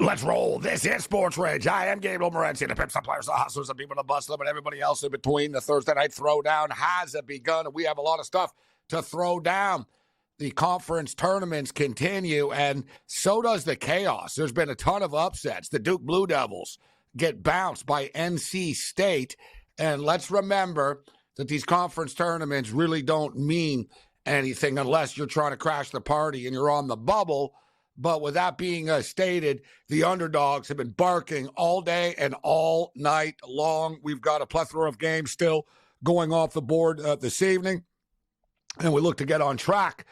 Let's roll. This is SportsRage. I am Gabriel Morency. The pimps, the players, the hustlers, the people, the bustlers, and everybody else in between. The Thursday night throwdown has begun, and we have a lot of stuff to throw down. The conference tournaments continue, and so does the chaos. There's been a ton of upsets. The Duke Blue Devils get bounced by NC State, and let's remember that these conference tournaments really don't mean anything unless you're trying to crash the party and you're on the bubble. But with that being stated, the underdogs have been barking all day and all night long. We've got a plethora of games still going off the board this evening, and we look to get on track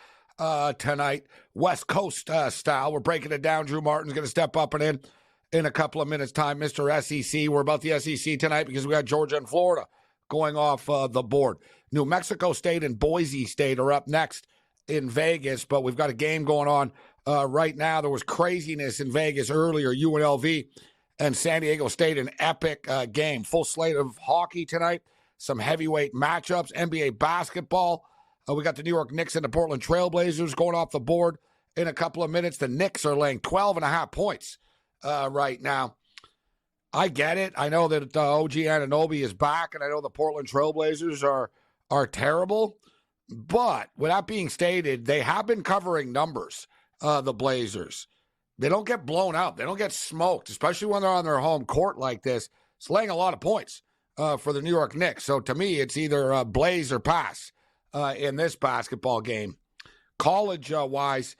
tonight, West Coast style. We're breaking it down. Drew Martin's going to step up and in a couple of minutes' time. Mr. SEC, we're about the SEC tonight because we got Georgia and Florida going off the board. New Mexico State and Boise State are up next in Vegas, but we've got a game going on right now. There was craziness in Vegas earlier. UNLV and San Diego State, an epic game. Full slate of hockey tonight. Some heavyweight matchups. NBA basketball. We got the New York Knicks and the Portland Trailblazers going off the board in a couple of minutes. The Knicks are laying 12.5 points right now. I get it. I know that OG Anunoby is back, and I know the Portland Trailblazers are terrible. But with that being stated, they have been covering numbers. The Blazers, they don't get blown out. They don't get smoked, especially when they're on their home court like this. It's laying a lot of points for the New York Knicks. So to me, it's either blaze or pass in this basketball game. College-wise,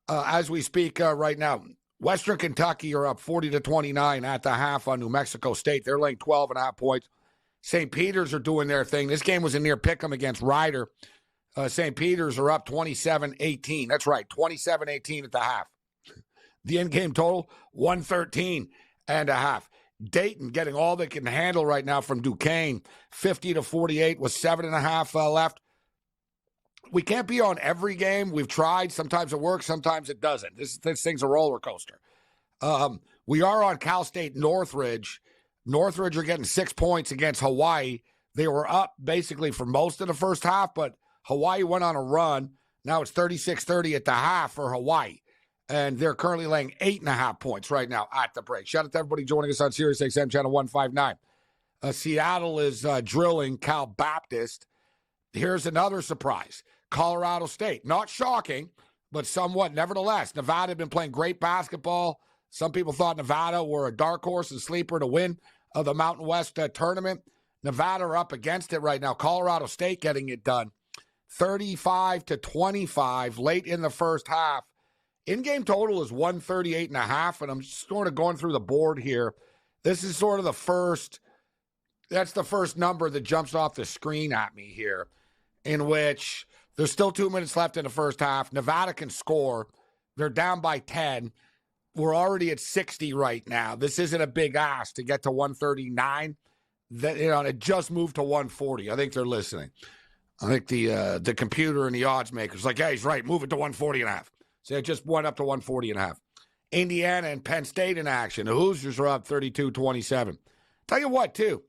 as we speak right now, Western Kentucky are up 40-29 at the half on New Mexico State. They're laying 12.5 points. St. Peter's are doing their thing. This game was a near pick 'em against Rider. St. Peter's are up 27-18. That's right, 27-18 at the half. The end game total, 113.5. Dayton getting all they can handle right now from Duquesne, 50-48 with 7.5 left. We can't be on every game. We've tried. Sometimes it works, sometimes it doesn't. This thing's a roller coaster. We are on Cal State Northridge. Northridge are getting 6 points against Hawaii. They were up basically for most of the first half, but Hawaii went on a run. Now it's 36-30 at the half for Hawaii. And they're currently laying 8.5 points right now at the break. Shout out to everybody joining us on Sirius XM Channel 159. Seattle is drilling Cal Baptist. Here's another surprise. Colorado State. Not shocking, but somewhat. Nevertheless, Nevada had been playing great basketball. Some people thought Nevada were a dark horse and sleeper to win the Mountain West tournament. Nevada are up against it right now. Colorado State getting it done. 35-25 late in the first half. In-game total is 138.5, and I'm sort of going through the board here. This is sort of the first, that's the first number that jumps off the screen at me here, in which there's still 2 minutes left in the first half. Nevada can score. They're down by 10. We're already at 60 right now. This isn't a big ask to get to 139. It just moved to 140. I think they're listening. I think the computer and the odds makers like, yeah, he's right. Move it to 140.5. So it just went up to 140.5. Indiana and Penn State in action. The Hoosiers are up 32-27. Tell you what, too.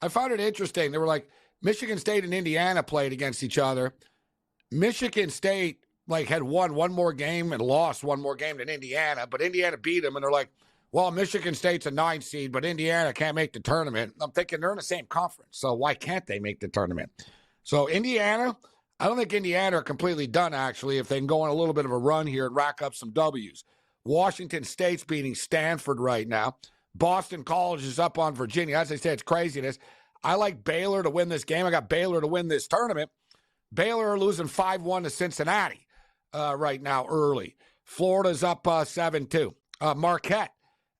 I found it interesting. They were like, Michigan State and Indiana played against each other. Michigan State had won one more game and lost one more game than Indiana, but Indiana beat them, and they're like, well, Michigan State's a 9 seed, but Indiana can't make the tournament. I'm thinking they're in the same conference, so why can't they make the tournament? So Indiana, I don't think Indiana are completely done, actually, if they can go on a little bit of a run here and rack up some W's. Washington State's beating Stanford right now. Boston College is up on Virginia. As I said, it's craziness. I like Baylor to win this game. I got Baylor to win this tournament. Baylor are losing 5-1 to Cincinnati right now early. Florida's up 7-2. Marquette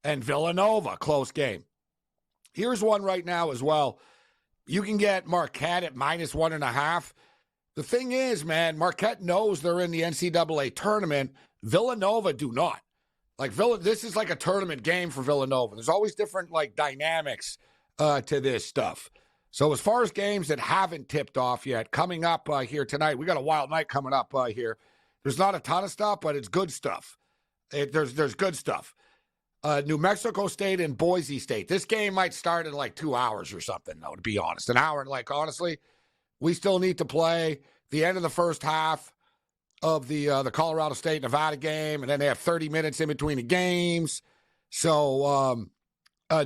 and Villanova, close game. Here's one right now as well. You can get Marquette at -1.5. The thing is, man, Marquette knows they're in the NCAA tournament. Villanova do not. This is like a tournament game for Villanova. There's always different dynamics to this stuff. So as far as games that haven't tipped off yet, coming up here tonight, we got a wild night coming up here. There's not a ton of stuff, but it's good stuff. There's good stuff. New Mexico State and Boise State. This game might start in 2 hours or something, though, to be honest. An hour, honestly, we still need to play the end of the first half of the Colorado State-Nevada game, and then they have 30 minutes in between the games. So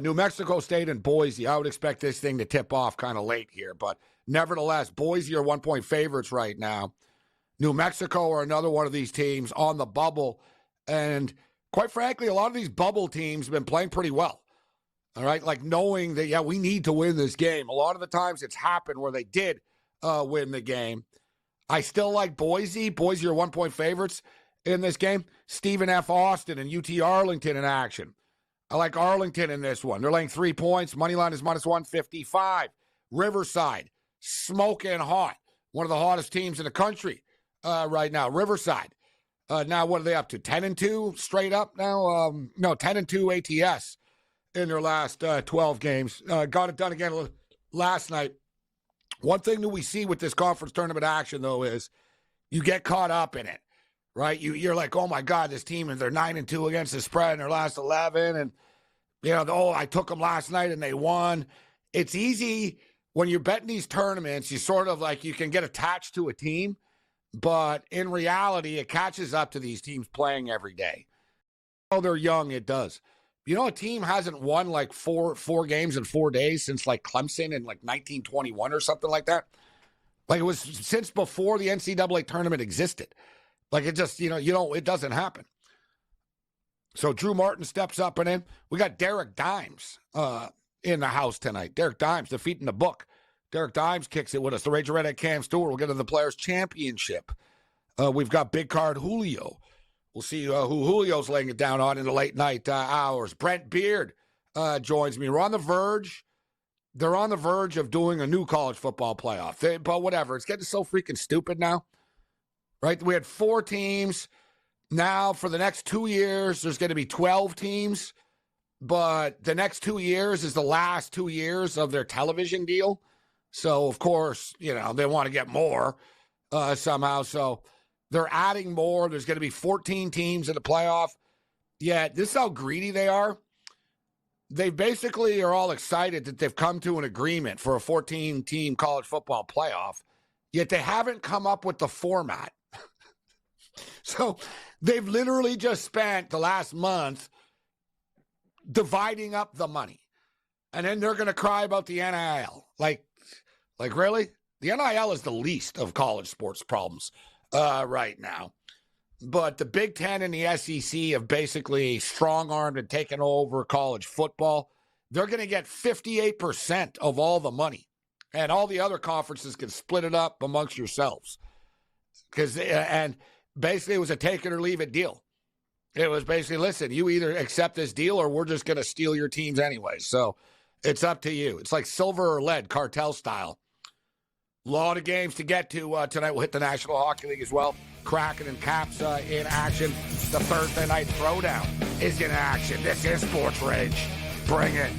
New Mexico State and Boise, I would expect this thing to tip off kind of late here. But nevertheless, Boise are 1-point favorites right now. New Mexico are another one of these teams on the bubble. And quite frankly, a lot of these bubble teams have been playing pretty well. All right, like knowing that, yeah, we need to win this game. A lot of the times it's happened where they did win the game. I still like Boise. Boise are 1-point favorites in this game. Stephen F. Austin and UT Arlington in action. I like Arlington in this one. They're laying 3 points. Moneyline is minus 155. Riverside, smoking hot. One of the hottest teams in the country right now. Riverside. Now, what are they up to? 10-2 straight up now? No, 10-2 ATS in their last 12 games. Got it done again last night. One thing that we see with this conference tournament action, though, is you get caught up in it, right? You're like, oh, my God, this team, and they're 9-2 against the spread in their last 11. And, you know, oh, I took them last night and they won. It's easy when you're betting these tournaments, you sort of like you can get attached to a team. But in reality, it catches up to these teams playing every day. Oh, they're young, it does. You know, a team hasn't won like four games in 4 days since like Clemson in like 1921 or something like that. Like it was since before the NCAA tournament existed. Like it just, it doesn't happen. So Drew Martin steps up and in. We got Derek Dimes in the house tonight. Derek Dimes defeating the book. Derek Dimes kicks it with us. The Ranger Redhead Cam Stewart. We'll get to the Players' Championship. We've got Big Card Julio. We'll see who Julio's laying it down on in the late night hours. Brent Beard joins me. We're on the verge. They're on the verge of doing a new college football playoff. But whatever. It's getting so freaking stupid now. Right? We had 4 teams. Now, for the next 2 years, there's going to be 12 teams. But the next 2 years is the last 2 years of their television deal. So, of course, they want to get more somehow. So they're adding more. There's going to be 14 teams in the playoff. Yet, this is how greedy they are. They basically are all excited that they've come to an agreement for a 14-team college football playoff. Yet they haven't come up with the format. So they've literally just spent the last month dividing up the money. And then they're going to cry about the NIL. Like really? The NIL is the least of college sports problems right now. But the Big Ten and the SEC have basically strong-armed and taken over college football. They're going to get 58% of all the money. And all the other conferences can split it up amongst yourselves. And basically it was a take it or leave it deal. It was basically, listen, you either accept this deal or we're just going to steal your teams anyway. So it's up to you. It's like silver or lead, cartel style. A lot of games to get to tonight. We'll hit the National Hockey League as well. Kraken and Caps in action. The Thursday night throwdown is in action. This is Sports Rage. Bring it.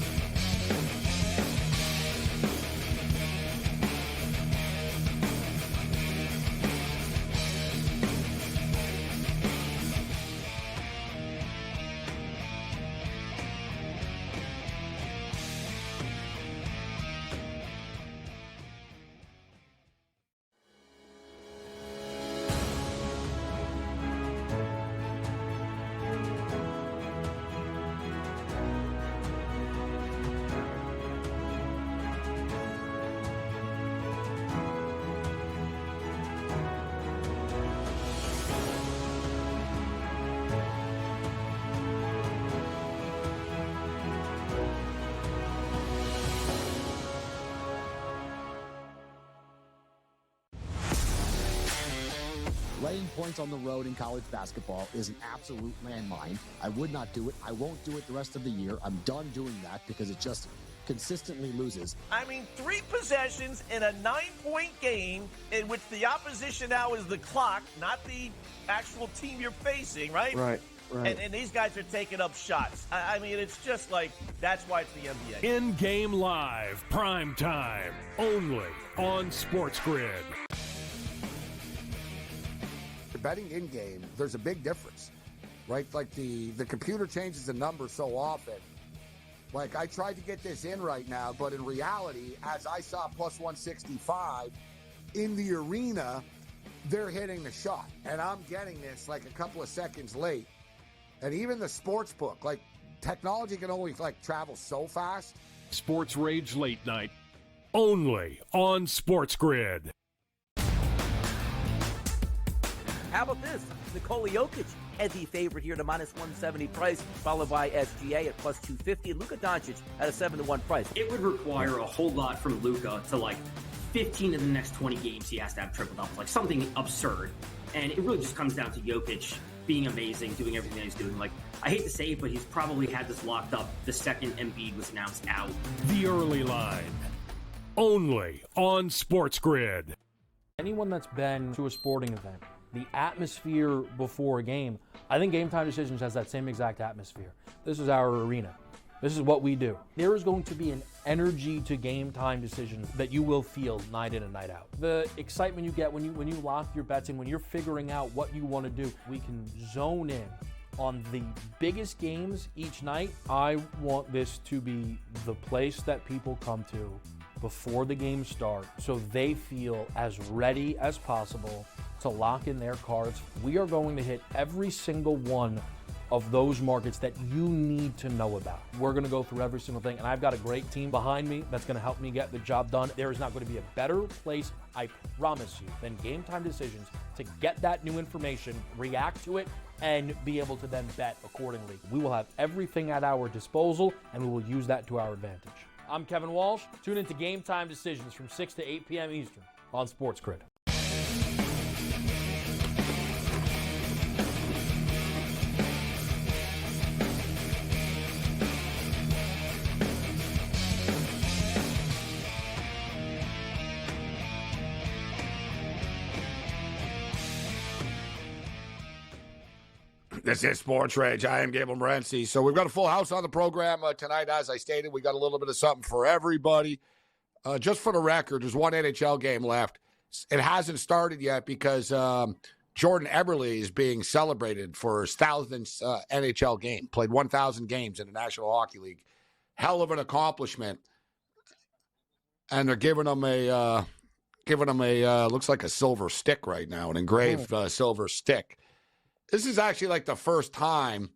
Laying points on the road in college basketball is an absolute landmine. I would not do it. I won't do it the rest of the year. I'm done doing that because it just consistently loses. I mean, 3 possessions in a 9-point game in which the opposition now is the clock, not the actual team you're facing, right? Right. And these guys are taking up shots. I mean, it's just like, that's why it's the NBA. In-game live, prime time, only on SportsGrid. Betting in-game, there's a big difference, right? Like the computer changes the number so often. Like I tried to get this in right now, but in reality, as I saw plus 165 in the arena, they're hitting the shot. And I'm getting this like a couple of seconds late. And even the sports book, like technology can only travel so fast. Sports Rage Late Night, only on SportsGrid. How about this? Nikola Jokic, heavy favorite here at a -170 price, followed by SGA at +250, and Luka Doncic at a 7-1 price. It would require a whole lot from Luka to 15 of the next 20 games he has to have triple doubles, something absurd. And it really just comes down to Jokic being amazing, doing everything he's doing. I hate to say it, but he's probably had this locked up the second Embiid was announced out. The Early Line, only on SportsGrid. Anyone that's been to a sporting event, the atmosphere before a game, I think Game Time Decisions has that same exact atmosphere. This is our arena. This is what we do. There is going to be an energy to Game Time Decisions that you will feel night in and night out. The excitement you get when you lock your bets in, when you're figuring out what you want to do, we can zone in on the biggest games each night. I want this to be the place that people come to before the games start so they feel as ready as possible to lock in their cards. We are going to hit every single one of those markets that you need to know about. We're going to go through every single thing, and I've got a great team behind me that's going to help me get the job done. There is not going to be a better place, I promise you, than Game Time Decisions to get that new information, react to it, and be able to then bet accordingly. We will have everything at our disposal, and we will use that to our advantage. I'm Kevin Walsh. Tune into Game Time Decisions from 6 to 8 p.m. Eastern on SportsGrid. This is Sports Rage. I am Gabriel Morency. So we've got a full house on the program tonight. As I stated, we got a little bit of something for everybody. Just for the record, there's one NHL game left. It hasn't started yet because Jordan Eberle is being celebrated for his 1,000th NHL game. Played 1,000 games in the National Hockey League. Hell of an accomplishment. And they're giving him a looks like a silver stick right now, an engraved silver stick. This is actually the first time,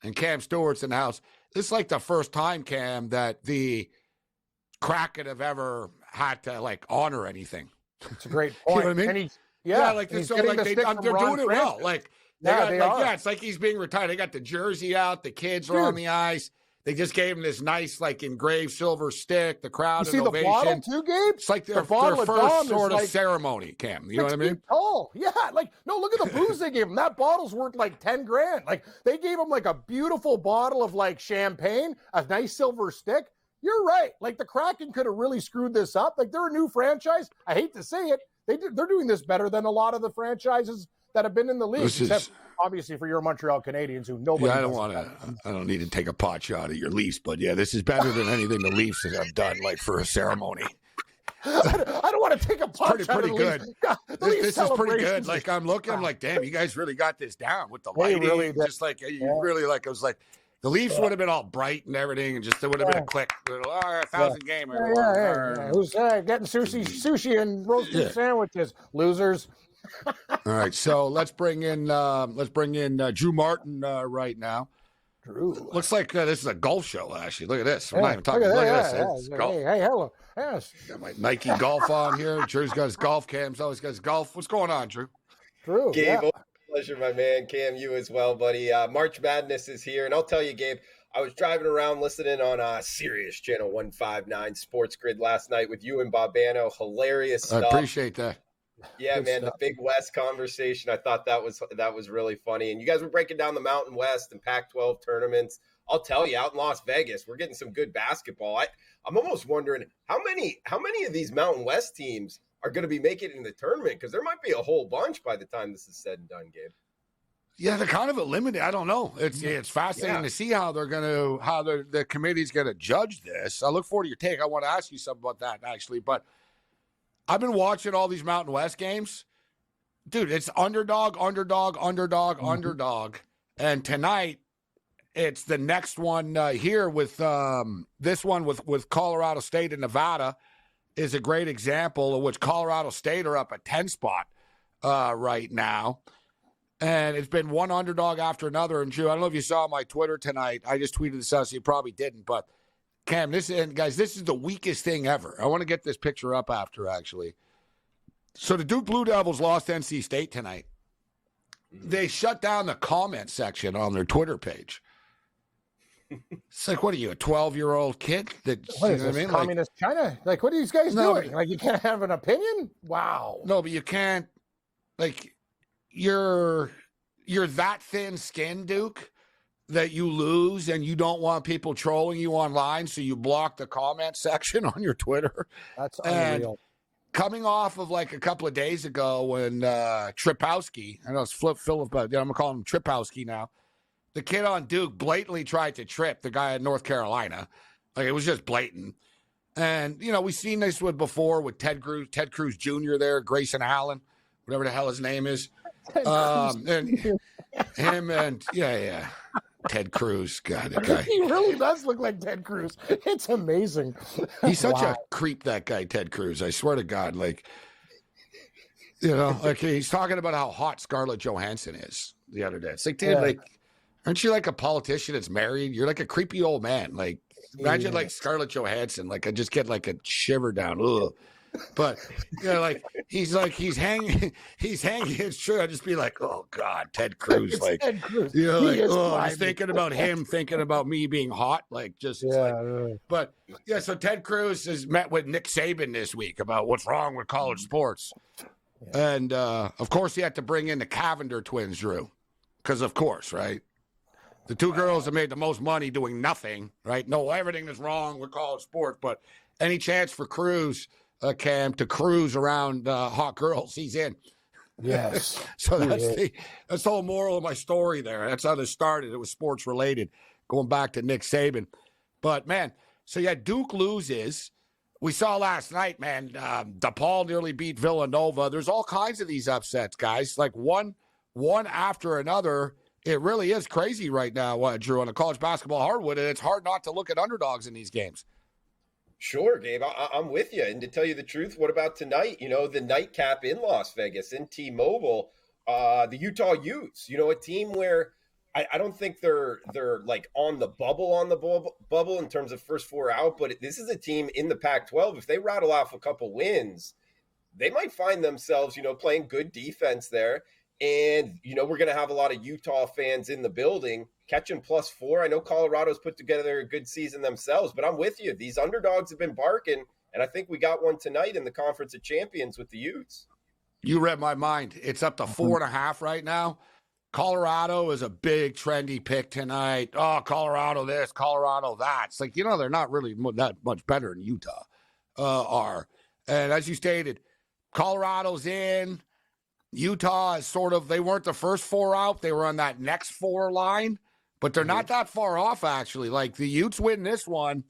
and Cam Stewart's in the house, this is the first time, Cam, that the Kraken have ever had to, honor anything. It's a great point. You know what I mean? They're doing it well. It's like he's being retired. They got the jersey out. The kids are on the ice. They just gave him this nice, engraved silver stick. The crowd you see the bottle too, Gabe? It's like their first sort of ceremony, Cam. You know what I mean? Oh, yeah. No, look at the booze they gave him. That bottle's worth $10,000. They gave him a beautiful bottle of champagne, a nice silver stick. You're right. The Kraken could have really screwed this up. They're a new franchise. I hate to say it. They're doing this better than a lot of the franchises that have been in the league, except obviously for your Montreal Canadiens, who nobody. Yeah, I don't need to take a pot shot at your Leafs, but yeah, this is better than anything the Leafs have done, for a ceremony. I don't want to take a pot shot. Pretty good. This is pretty good. I'm looking, I'm damn, you guys really got this down with the lighting. Really just really I was the Leafs would have been all bright and everything, and just there would have been a click. 1,000 game. Who's getting sushi and roast beef sandwiches? Losers. All right, so let's bring in Drew Martin right now. Drew, looks like this is a golf show. Actually, look at this. We're not even talking. Look at this. Hey, hello. Yes. Got my Nike golf on here. Drew's got his golf cams. Always got his golf. What's going on, Drew? Drew, Gabe, pleasure, my man. Cam, you as well, buddy. March Madness is here, and I'll tell you, Gabe, I was driving around listening on Sirius Channel 159 SportsGrid last night with you and Bobano. Hilarious stuff. I appreciate that. Yeah, good man, stuff. The Big West conversation. I thought that was really funny. And you guys were breaking down the Mountain West and Pac-12 tournaments. I'll tell you, out in Las Vegas, we're getting some good basketball. I'm almost wondering how many of these Mountain West teams are going to be making it in the tournament, because there might be a whole bunch by the time this is said and done, Gabe. Yeah, they're kind of eliminated. I don't know. It's fascinating to see how the committee's going to judge this. I look forward to your take. I want to ask you something about that, actually, but I've been watching all these Mountain West games. Dude, it's underdog. And tonight, it's the next one here with this one with Colorado State and Nevada is a great example of which Colorado State are up a 10 spot right now. And it's been one underdog after another. And Drew, I don't know if you saw my Twitter tonight. I just tweeted this out, so you probably didn't. But Cam, this is the weakest thing ever. I want to get this picture up after, actually. So the Duke Blue Devils lost NC State tonight. They shut down the comment section on their Twitter page. It's like, what are you, a 12-year-old kid? That, what is you know this, what I mean? communist China? Like, what are these guys doing? Like, you can't have an opinion? Wow. No, but you can't, like, you're that thin-skinned, Duke, that you lose and you don't want people trolling you online, so you block the comment section on your Twitter. That's unreal. And coming off of like a couple of days ago when Tripowski, I know it's Philip, but I'm going to call him Tripowski now, the kid on Duke blatantly tried to trip the guy at North Carolina. Like, it was just blatant. And, you know, we've seen this one before with Ted Cruz Jr. there, Grayson Allen, whatever the hell his name is. And him and, yeah. Ted Cruz, God, that guy. He really does look like Ted Cruz. It's amazing. He's such a creep, that guy, Ted Cruz. I swear to God, like, you know, like he's talking about how hot Scarlett Johansson is the other day. It's like, dude, like, aren't you like a politician that's married? You're like a creepy old man. Like, imagine like Scarlett Johansson. Like, I just get like a shiver down. Ugh. But you know, like he's hanging. It's true. I'd just be like, oh God, Ted Cruz. Like, Ted Cruz. You know, like, oh, he's thinking about him, thinking about me being hot. Like, just really. But yeah, so Ted Cruz has met with Nick Saban this week about what's wrong with college sports, and of course he had to bring in the Cavender twins, Drew, because of course, right. The two girls have made the most money doing nothing, right? No, everything is wrong with college sports, but any chance for Cruz. Cam, to cruise around hot girls, he's in. Yes. So that's the whole moral of my story there. That's how this started. It was sports related, going back to Nick Saban. But, man, so yeah, Duke loses. We saw last night, man, DePaul nearly beat Villanova. There's all kinds of these upsets, guys. Like one after another. It really is crazy right now, Drew, on the college basketball hardwood, and it's hard not to look at underdogs in these games. Sure, Gabe, I'm with you. And to tell you the truth, what about tonight? You know, the nightcap in Las Vegas, in T-Mobile, the Utah Utes, you know, a team where I don't think they're like on the bubble in terms of first four out, but this is a team in the Pac-12. If they rattle off a couple wins, they might find themselves, you know, playing good defense there. And, you know, we're going to have a lot of Utah fans in the building catching +4. I know Colorado's put together a good season themselves, but I'm with you. These underdogs have been barking, and I think we got one tonight in the Conference of Champions with the Utes. You read my mind. It's up to 4.5 right now. Colorado is a big trendy pick tonight. Oh, Colorado this, Colorado that. It's like, you know, they're not really that much better than Utah are. And as you stated, Colorado's in. Utah is sort of, they weren't the first four out. They were on that next four line, but they're not that far off, actually. Like, the Utes win this one,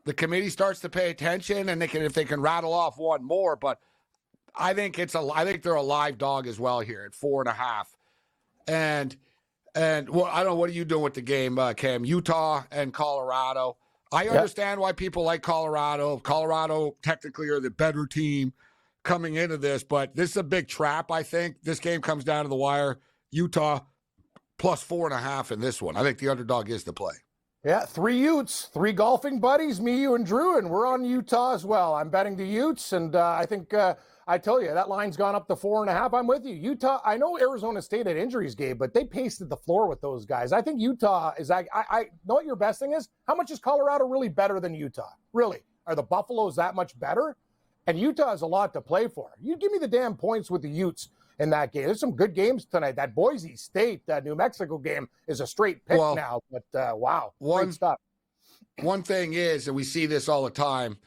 the committee starts to pay attention, and if they can rattle off one more. But I think they're a live dog as well here at 4.5. And well, I don't know, what are you doing with the game, Cam? Utah and Colorado. I understand why people like Colorado. Colorado technically are the better team coming into this, but this is a big trap, I think. This game comes down to the wire. Utah +4.5 in this one. I think the underdog is the play. Yeah, 3 Utes, 3 golfing buddies, me, you, and Drew, and we're on Utah as well. I'm betting the Utes, and I think I tell you, that line's gone up to 4.5. I'm with you. Utah, I know Arizona State had injuries, Gabe, but they pasted the floor with those guys. I think Utah is, I know what your best thing is. How much is Colorado really better than Utah? Really? Are the Buffaloes that much better? And Utah has a lot to play for. You give me the damn points with the Utes in that game. There's some good games tonight. That Boise State, that New Mexico game is a straight pick now. But, wow, great stuff. One thing is, and we see this all the time,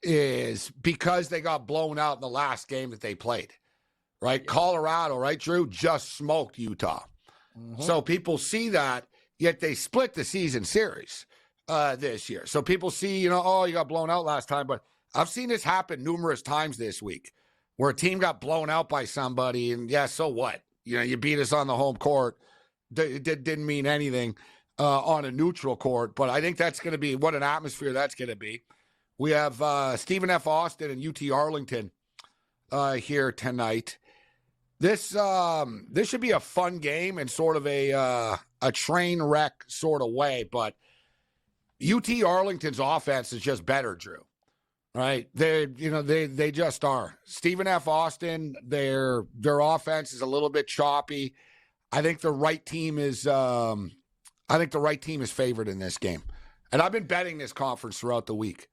is because they got blown out in the last game that they played, right? Colorado, right, Drew, just smoked Utah. Mm-hmm. So people see that, yet they split the season series this year. So people see, you know, oh, you got blown out last time, but I've seen this happen numerous times this week where a team got blown out by somebody, and so what? You know, you beat us on the home court. It didn't mean anything on a neutral court, but I think that's going to be what an atmosphere that's going to be. We have Stephen F. Austin and UT Arlington here tonight. This should be a fun game in sort of a train wreck sort of way, but UT Arlington's offense is just better, Drew. Right? They just are. Stephen F. Austin, their offense is a little bit choppy. I think the right team is favored in this game. And I've been betting this conference throughout the week.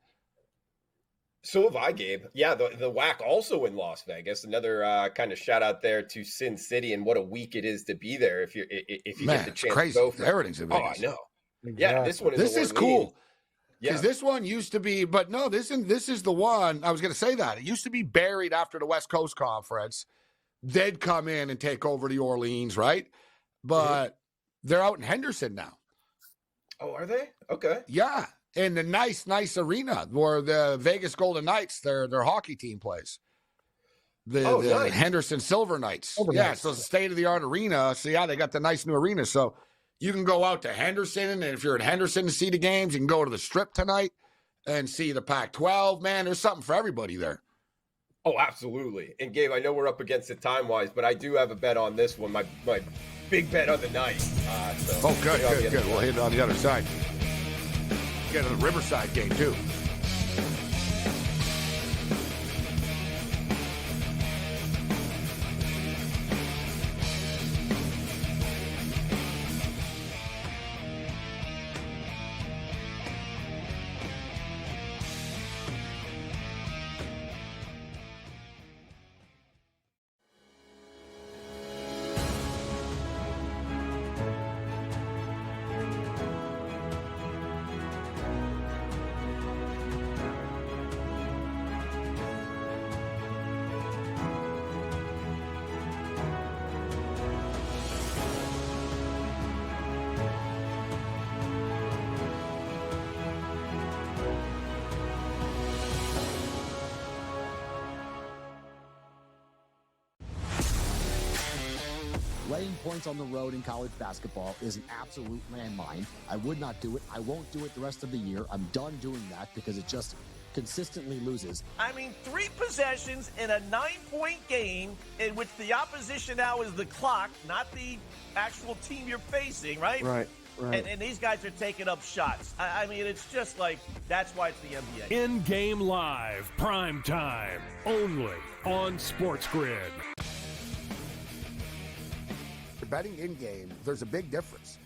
So have I, Gabe. Yeah, the WAC also in Las Vegas. Another kind of shout out there to Sin City, and what a week it is to be there if you get the chance crazy. to go. Everything's in Vegas. Oh, I know. Exactly. Yeah, this is cool. Because Yeah. this one used to be, but no, this is the one. I was going to say that. It used to be buried after the West Coast Conference. They'd come in and take over the Orleans, right? But they're out in Henderson now. Oh, are they? Okay. Yeah, in the nice arena where the Vegas Golden Knights, their hockey team plays. The nice. Henderson Silver Knights. So it's a state-of-the-art arena. So, yeah, they got the nice new arena. So you can go out to Henderson, and if you're in Henderson to see the games, you can go to the Strip tonight and see the Pac-12. Man, there's something for everybody there. Oh, absolutely. And Gabe, I know we're up against it time-wise, but I do have a bet on this one. My big bet of the night. Good. We'll hit it on the other side. Get to the Riverside game, too. Laying points on the road in college basketball is an absolute landmine. I would not do it. I won't do it the rest of the year. I'm done doing that because it just consistently loses. I mean, 3 possessions in a 9-point game in which the opposition now is the clock, not the actual team you're facing, right? Right. And these guys are taking up shots. I mean, it's just like, that's why it's the NBA. In-game live, prime time, only on SportsGrid. Betting in game, there's a big difference,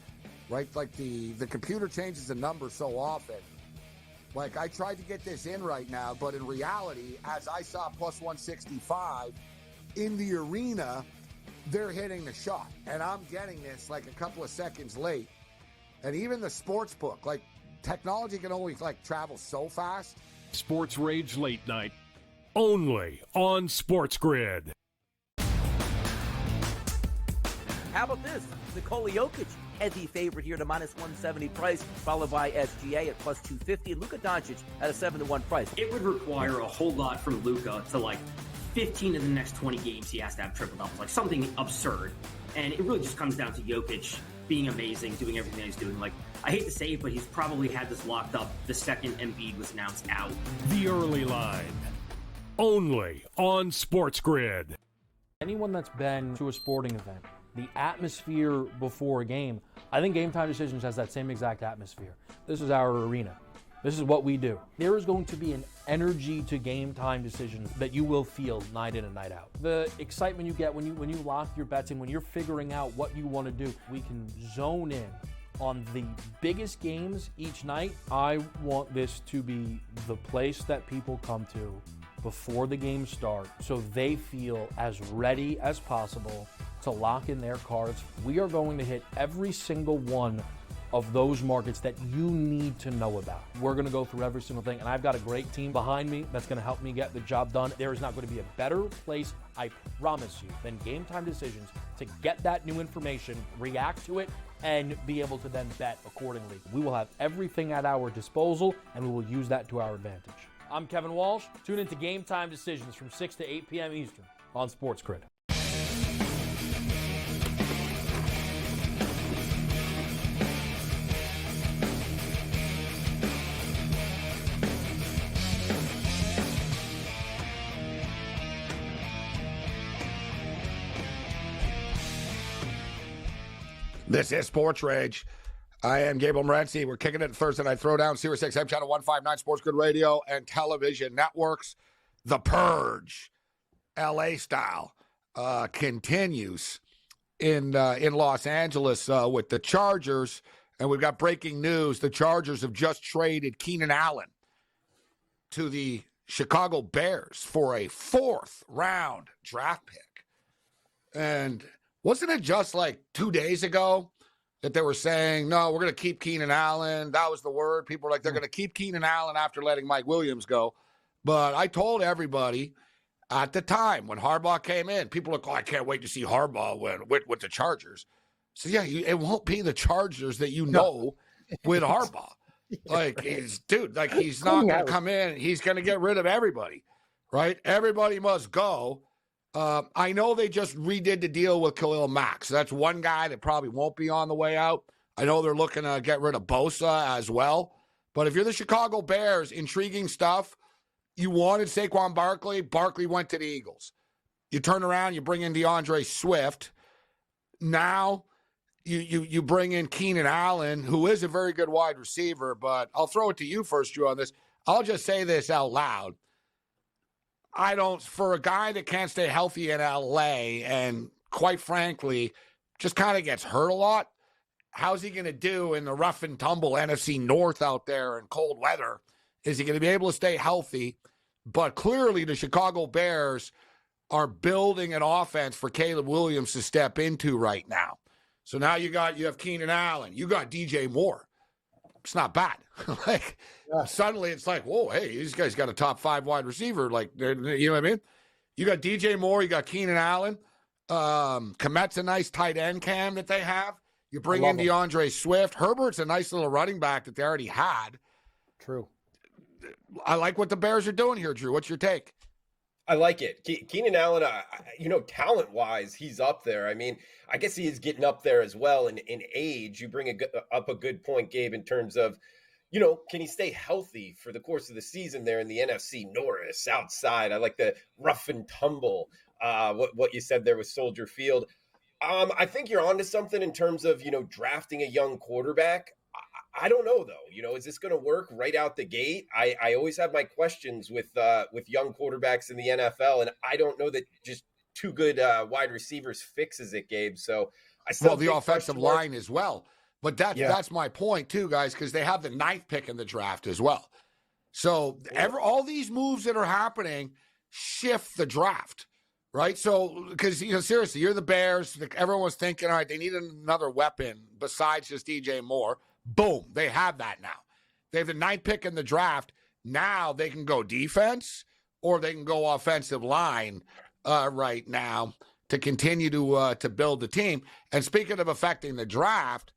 right? Like the computer changes the number so often. Like I tried to get this in right now, but in reality, as I saw plus 165 in the arena, they're hitting the shot, and I'm getting this like a couple of seconds late. And even the sports book, like technology can only like travel so fast. SportsRage late night, only on SportsGrid. How about this? Nikola Jokic as the favorite here to minus 170 price, followed by SGA at plus 250, and Luka Doncic at a 7-1 price. It would require a whole lot from Luka to like 15 of the next 20 games he has to have triple doubles, like something absurd. And it really just comes down to Jokic being amazing, doing everything he's doing. Like, I hate to say it, but he's probably had this locked up the second Embiid was announced out. The early line, only on SportsGrid. Anyone that's been to a sporting event, the atmosphere before a game, I think Game Time Decisions has that same exact atmosphere. This is our arena. This is what we do. There is going to be an energy to Game Time Decisions that you will feel night in and night out. The excitement you get when you lock your bets in, when you're figuring out what you want to do, we can zone in on the biggest games each night. I want this to be the place that people come to before the games start so they feel as ready as possible to lock in their cards. We are going to hit every single one of those markets that you need to know about. We're going to go through every single thing, and I've got a great team behind me that's going to help me get the job done. There is not going to be a better place, I promise you, than Game Time Decisions to get that new information, react to it, and be able to then bet accordingly. We will have everything at our disposal, and we will use that to our advantage. I'm Kevin Walsh. Tune into Game Time Decisions from 6 to 8 p.m. Eastern on SportsGrid. This is Sports Rage. I am Gabriel Morency. We're kicking it Thursday Night Throwdown, Sirius XM Channel 159, SportsGrid Radio and Television Networks. The Purge, LA style, continues in Los Angeles with the Chargers. And we've got breaking news. The Chargers have just traded Keenan Allen to the Chicago Bears for a 4th-round draft pick. And wasn't it just like 2 days ago that they were saying, no, we're going to keep Keenan Allen? That was the word. People were like, they're going to keep Keenan Allen after letting Mike Williams go. But I told everybody at the time when Harbaugh came in, people were like, oh, I can't wait to see Harbaugh with the Chargers. So, yeah, it won't be the Chargers that you know with Harbaugh. Like, he's not going to come in. He's going to get rid of everybody, right? Everybody must go. I know they just redid the deal with Khalil Mack. So that's one guy that probably won't be on the way out. I know they're looking to get rid of Bosa as well. But if you're the Chicago Bears, intriguing stuff. You wanted Saquon Barkley. Barkley went to the Eagles. You turn around, you bring in DeAndre Swift. Now you bring in Keenan Allen, who is a very good wide receiver. But I'll throw it to you first, Drew, on this. I'll just say this out loud. For a guy that can't stay healthy in LA and quite frankly, just kind of gets hurt a lot, how's he going to do in the rough and tumble NFC North out there in cold weather? Is he going to be able to stay healthy? But clearly the Chicago Bears are building an offense for Caleb Williams to step into right now. So now you have Keenan Allen. You got DJ Moore. It's not bad. Suddenly it's like, whoa, hey, this guy's got a top 5 wide receiver. Like, you know what I mean? You got DJ Moore. You got Keenan Allen. Komet's a nice tight end cam that they have. You bring in DeAndre Swift. Herbert's a nice little running back that they already had. True. I like what the Bears are doing here, Drew. What's your take? I like it. Keenan Allen, talent-wise, he's up there. I mean, I guess he is getting up there as well in age. You bring up a good point, Gabe, in terms of, can he stay healthy for the course of the season there in the NFC North, South Side? I like the rough and tumble, what you said there with Soldier Field. I think you're onto something in terms of, drafting a young quarterback. I don't know, though. Is this going to work right out the gate? I always have my questions with young quarterbacks in the NFL, and I don't know that just 2 good wide receivers fixes it, Gabe. So I still the offensive line as well. But that's my point too, guys, because they have the 9th pick in the draft as well. So all these moves that are happening shift the draft, right? So because seriously, you're the Bears. Everyone's thinking, all right, they need another weapon besides just DJ Moore. Boom, they have that now. They have the 9th pick in the draft. Now they can go defense or they can go offensive line right now to continue to build the team. And speaking of affecting the draft,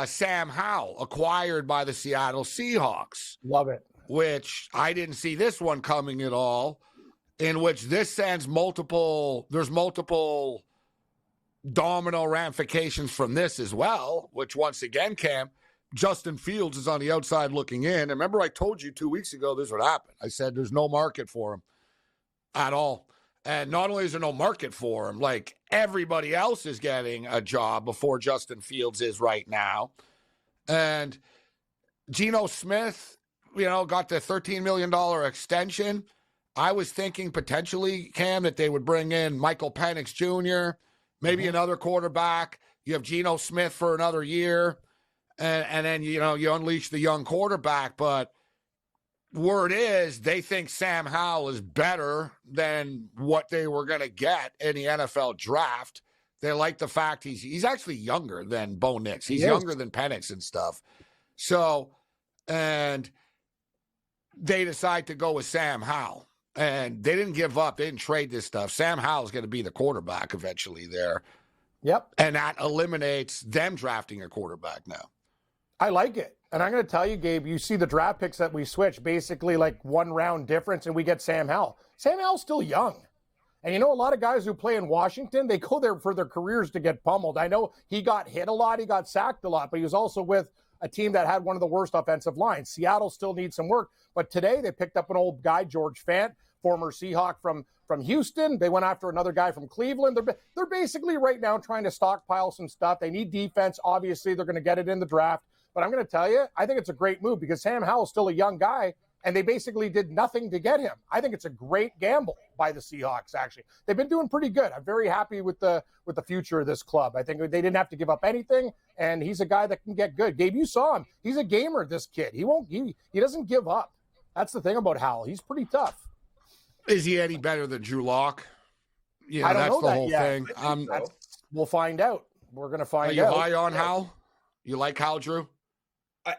Sam Howell acquired by the Seattle Seahawks. Love it. Which I didn't see this one coming at all, in which this sends multiple domino ramifications from this as well, which once again, Cam, Justin Fields is on the outside looking in. And remember I told you 2 weeks ago this would happen. I said there's no market for him at all. And not only is there no market for him, like everybody else is getting a job before Justin Fields is right now. And Geno Smith, got the $13 million extension. I was thinking potentially, Cam, that they would bring in Michael Penix Jr., maybe another quarterback. You have Geno Smith for another year, and then, you unleash the young quarterback. But word is they think Sam Howell is better than what they were going to get in the NFL draft. They like the fact he's actually younger than Bo Nix. He's younger than Penix and stuff. So, and they decide to go with Sam Howell. And they didn't give up. They didn't trade this stuff. Sam Howell's going to be the quarterback eventually there. Yep. And that eliminates them drafting a quarterback now. I like it. And I'm going to tell you, Gabe, you see the draft picks that we switch, basically like 1 round difference, and we get Sam Howell. Sam Howell's still young. And a lot of guys who play in Washington, they go there for their careers to get pummeled. I know he got hit a lot. He got sacked a lot, but he was also with a team that had one of the worst offensive lines. Seattle still needs some work. But today they picked up an old guy, George Fant, former Seahawk from Houston. They went after another guy from Cleveland. They're basically right now trying to stockpile some stuff. They need defense. Obviously, they're going to get it in the draft. But I'm going to tell you, I think it's a great move because Sam Howell's still a young guy, and they basically did nothing to get him. I think it's a great gamble by the Seahawks, actually. They've been doing pretty good. I'm very happy with the future of this club. I think they didn't have to give up anything, and he's a guy that can get good. Gabe, you saw him. He's a gamer, this kid. He doesn't give up. That's the thing about Howell. He's pretty tough. Is he any better than Drew Lock? Yeah, I don't that's know the that whole yet. thing. We'll find out. We're going to find out. Are you high on Howell? You like Howell, Drew?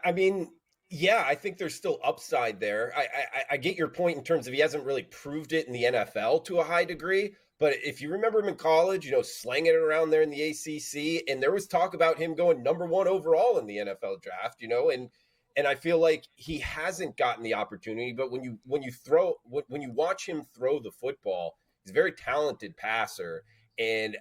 I mean, yeah, I think there's still upside there. I get your point in terms of he hasn't really proved it in the NFL to a high degree. But if you remember him in college, slanging it around there in the ACC, and there was talk about him going number 1 overall in the NFL draft, and I feel like he hasn't gotten the opportunity. But when you watch him throw the football, he's a very talented passer. And,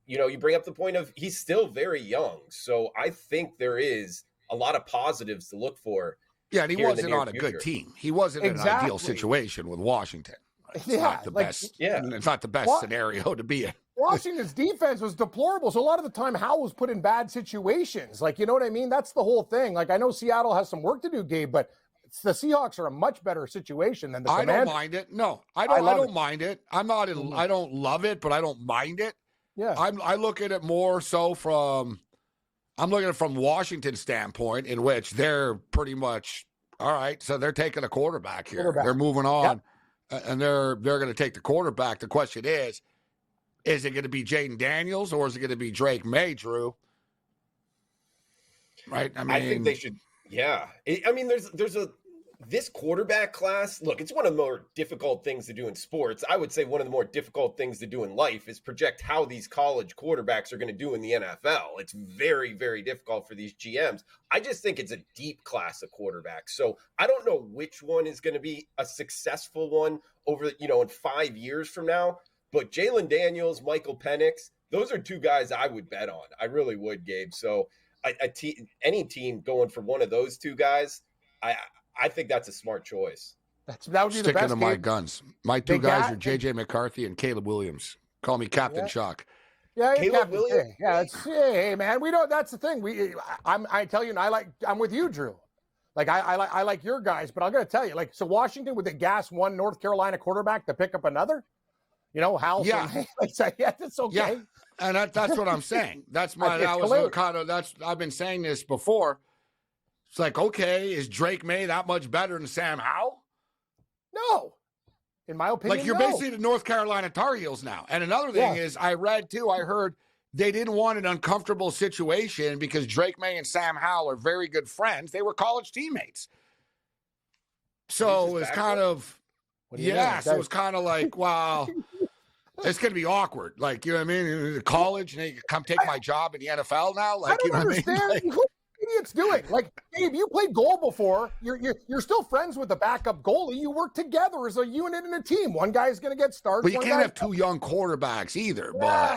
you bring up the point of he's still very young. So I think there is a lot of positives to look for. Yeah, and he wasn't on a good team. He wasn't in an ideal situation with Washington. It's not the best. Yeah, it's not the best scenario to be in. Washington's defense was deplorable. So a lot of the time, Howell was put in bad situations. You know what I mean? That's the whole thing. I know Seattle has some work to do, Gabe, but the Seahawks are a much better situation than the Commanders. I don't mind it. No, I don't mind it. I don't love it, but I don't mind it. Yeah. I look at it more so from Washington's standpoint, in which they're pretty much all right. So they're taking a quarterback here. They're moving on, and they're going to take the quarterback. The question is it going to be Jaden Daniels or is it going to be Drake May, Drew? Right. I think they should. Yeah. This quarterback class, look, it's one of the more difficult things to do in sports. I would say one of the more difficult things to do in life is project how these college quarterbacks are going to do in the NFL. It's very, very difficult for these GMs. I just think it's a deep class of quarterbacks. So I don't know which one is going to be a successful one over, in 5 years from now. But Jalen Daniels, Michael Penix, those are two guys I would bet on. I really would, Gabe. So any team going for one of those two guys, I think that's a smart choice. That would be the best. Sticking to my guns. My two guys are J.J. McCarthy and Caleb Williams. Call me Captain Shock. Yeah, Caleb Williams. Yeah, hey man, we don't. That's the thing. I tell you, I'm with you, Drew. I like your guys, but I'm going to tell you, so Washington would they gas one North Carolina quarterback to pick up another? Hal. Yeah, that's okay. Yeah. And that's what I'm saying. That's I've been saying this before. It's okay, is Drake May that much better than Sam Howell? No. In my opinion, you're basically the North Carolina Tar Heels now. And another thing is, I heard they didn't want an uncomfortable situation because Drake May and Sam Howell are very good friends. They were college teammates. So it's kind of, so it's kind of wow, it's going to be awkward. You know what I mean? College, and you come take my job in the NFL now? I don't understand. Idiots doing Gabe, you played goal before. You're still friends with the backup goalie. You work together as a unit in a team. One guy's going to get started. But you can't have two young quarterbacks either. But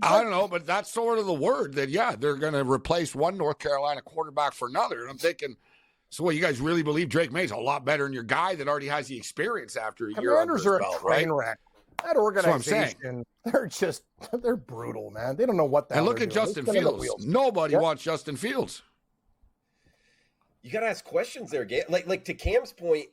I don't know. But that's sort of the word that they're going to replace one North Carolina quarterback for another. And I'm thinking, so what? You guys really believe Drake May's a lot better than your guy that already has the experience after a year under his belt, right? Wreck. That organization, they're brutal, man. They don't know what the hell. And look at Justin Fields. Nobody wants Justin Fields. You got to ask questions there, Gabe. To Cam's point,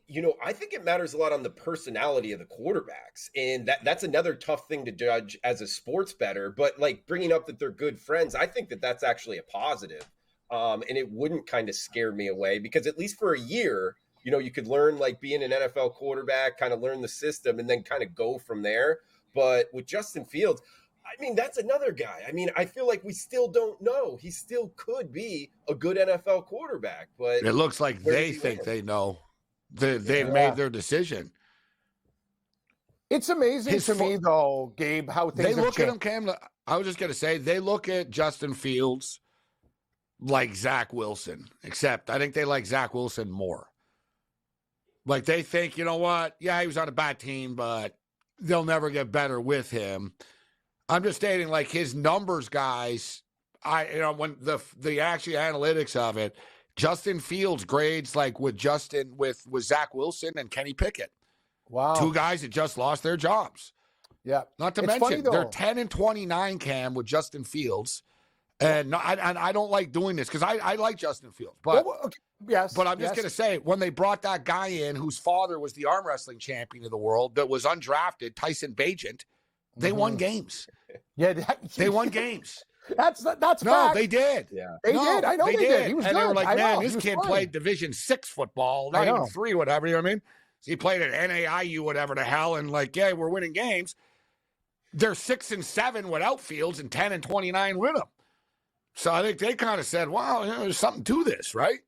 I think it matters a lot on the personality of the quarterbacks. And that's another tough thing to judge as a sports bettor. But bringing up that they're good friends, I think that's actually a positive. And it wouldn't kind of scare me away because at least for a year, you could learn being an NFL quarterback, kind of learn the system and then kind of go from there. But with Justin Fields, that's another guy. I feel like we still don't know. He still could be a good NFL quarterback, but it looks like they think they know. They've made their decision. It's amazing to me, though, Gabe, how things they look changed. at him, Cam. I was just going to say, they look at Justin Fields like Zach Wilson, except I think they like Zach Wilson more. They think, you know what? Yeah, he was on a bad team, but they'll never get better with him. I'm just stating his numbers, guys. When the actual analytics of it, Justin Fields grades with Zach Wilson and Kenny Pickett. Wow. 2 guys that just lost their jobs. Yeah. Not to It's mention, funny, though. they're 10-29, Cam, with Justin Fields. And I don't like doing this because I like Justin Fields. But, yes. but I'm just going to say, when they brought that guy in whose father was the arm wrestling champion of the world that was undrafted, Tyson Bagent, they won games. Yeah. They won games. That's No, fact. they did. Yeah. They did. I know they did. He was and good. they were like, I man, know. this He was kid fine. played Division 6 football, I not even know. 3, whatever. You know what I mean? So he played at NAIU, whatever the hell, and like, yeah, we're winning games. They're 6-7 without Fields and 10-29 with him. So I think they kind of said, wow, there's something to this, right?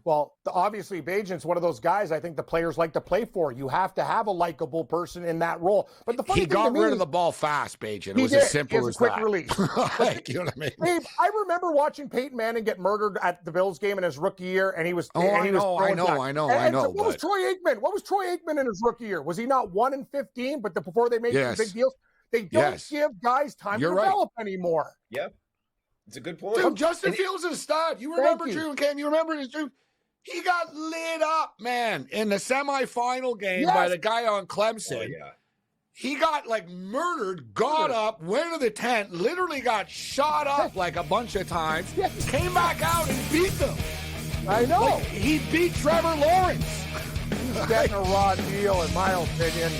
Well, obviously, Bagent's one of those guys I think the players like to play for. You have to have a likable person in that role. But the funny He thing to got me, rid of the ball fast, Bagent. It he was did. as simple He has as a quick that. release. Like, you know what I mean? Babe, I remember watching Peyton Manning get murdered at the Bills game in his rookie year, and he was. Oh, and I he was know. throwing back. And so what was but- Troy Aikman? What was Troy Aikman in his rookie year? Was he not 1-15? But before they made Yes. some big deals, they don't Yes. give guys time You're to right. develop anymore. Yeah. It's a good point. Dude, Justin Fields is a stud. You remember, you. Drew and Cam? You remember this, Drew? He got lit up, man, in the semifinal game by the guy on Clemson. Oh, yeah. He got like murdered, got up, went to the tent, literally got shot up like a bunch of times, came back out and beat them. I know. Like, he beat Trevor Lawrence. He's getting a raw deal, in my opinion.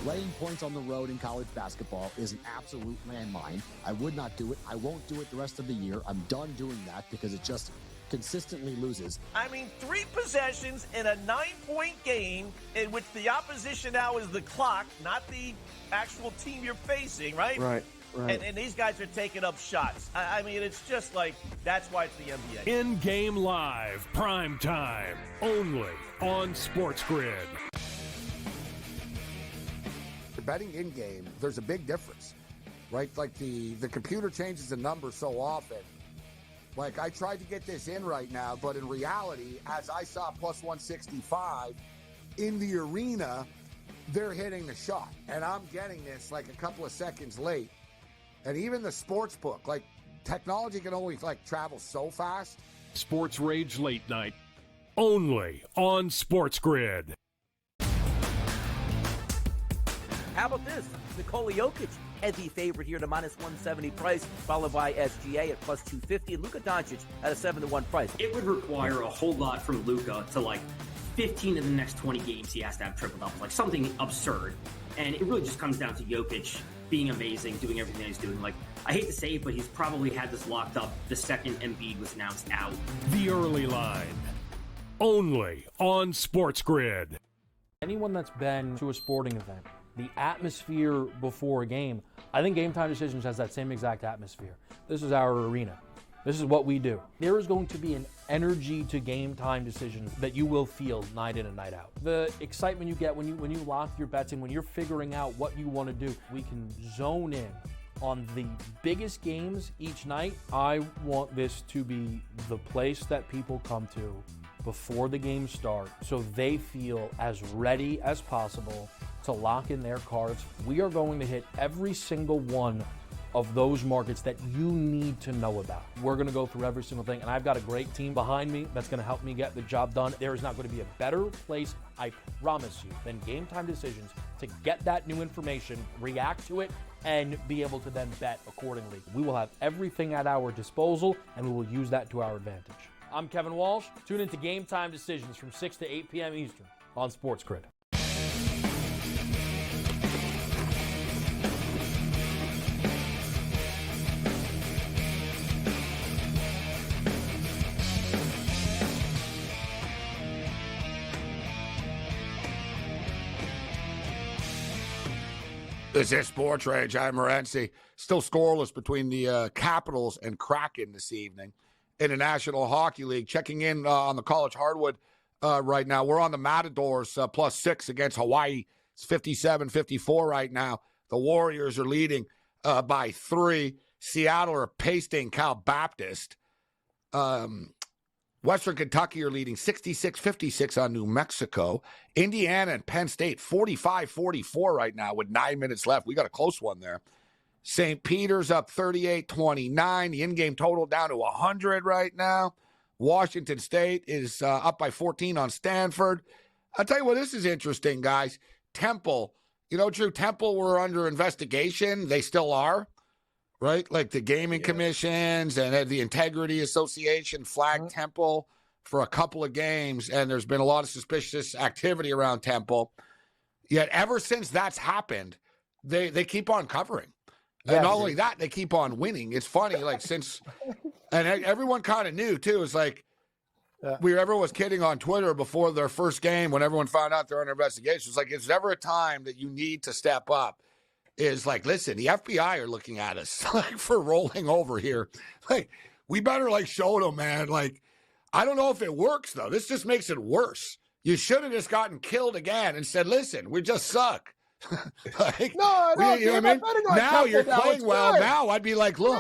Laying points on the road in college basketball is an absolute landmine. I would not do it. I won't do it the rest of the year. I'm done doing that because it just consistently loses. I mean, 3 possessions in a 9-point game in which the opposition now is the clock, not the actual team you're facing, right? Right. And these guys are taking up shots. I mean, it's just like, that's why it's the NBA. In-game live, prime time, only on SportsGrid. Betting in game, there's a big difference, right? Like the computer changes the number so often. Like, I tried to get this in right now, but in reality, as I saw plus 165 in the arena, they're hitting the shot, and I'm getting this like a couple of seconds late. And even the sports book, like, technology can only like travel so fast. SportsRage Late Night, only on SportsGrid. How about this? Nikola Jokic, heavy favorite here to minus 170 price, followed by SGA at plus 250, and Luka Doncic at a 7-1 price. It would require a whole lot from Luka to, like, 15 of the next 20 games he has to have triple doubles, like something absurd. And it really just comes down to Jokic being amazing, doing everything that he's doing. Like, I hate to say it, but he's probably had this locked up the second Embiid was announced out. The early line, only on SportsGrid. Anyone that's been to a sporting event, the atmosphere before a game, I think Game Time Decisions has that same exact atmosphere. This is our arena. This is what we do. There is going to be an energy to Game Time Decisions that you will feel night in and night out. The excitement you get when you lock your bets in, when you're figuring out what you want to do, we can zone in on the biggest games each night. I want this to be the place that people come to before the games start so they feel as ready as possible to lock in their cards. We are going to hit every single one of those markets that you need to know about. We're going to go through every single thing, and I've got a great team behind me that's going to help me get the job done. There is not going to be a better place, I promise you, than Game Time Decisions to get that new information, react to it, and be able to then bet accordingly. We will have everything at our disposal, and we will use that to our advantage. I'm Kevin Walsh. Tune into Game Time Decisions from 6 to 8 p.m. Eastern on SportsGrid. This is SportsRage. I'm Morency. Still scoreless between the Capitals and Kraken this evening in the National Hockey League. Checking in on the college hardwood right now. We're on the Matadors +6 against Hawaii. It's 57-54 right now. The Warriors are leading by 3. Seattle are pasting Cal Baptist. Western Kentucky are leading 66-56 on New Mexico. Indiana and Penn State 45-44 right now with 9 minutes left. We got a close one there. St. Peter's up 38-29. The in-game total down to 100 right now. Washington State is up by 14 on Stanford. I'll tell you what, this is interesting, guys. Temple, Drew, Temple were under investigation. They still are. Right? Like the gaming commissions and the Integrity Association flagged Temple for a couple of games, and there's been a lot of suspicious activity around Temple. Yet ever since that's happened, they keep on covering. And not only that, they keep on winning. It's funny, like and everyone kind of knew too. It's like everyone was kidding on Twitter before their first game when everyone found out they're under investigation. It's like, is there ever a time that you need to step up? Is like, listen, the FBI are looking at us like for rolling over here. Like, we better show them, man. Like, I don't know if it works though. This just makes it worse. You should have just gotten killed again and said, listen, we just suck. No, you know what I mean? Now you're playing well. Good. Now I'd be like, look,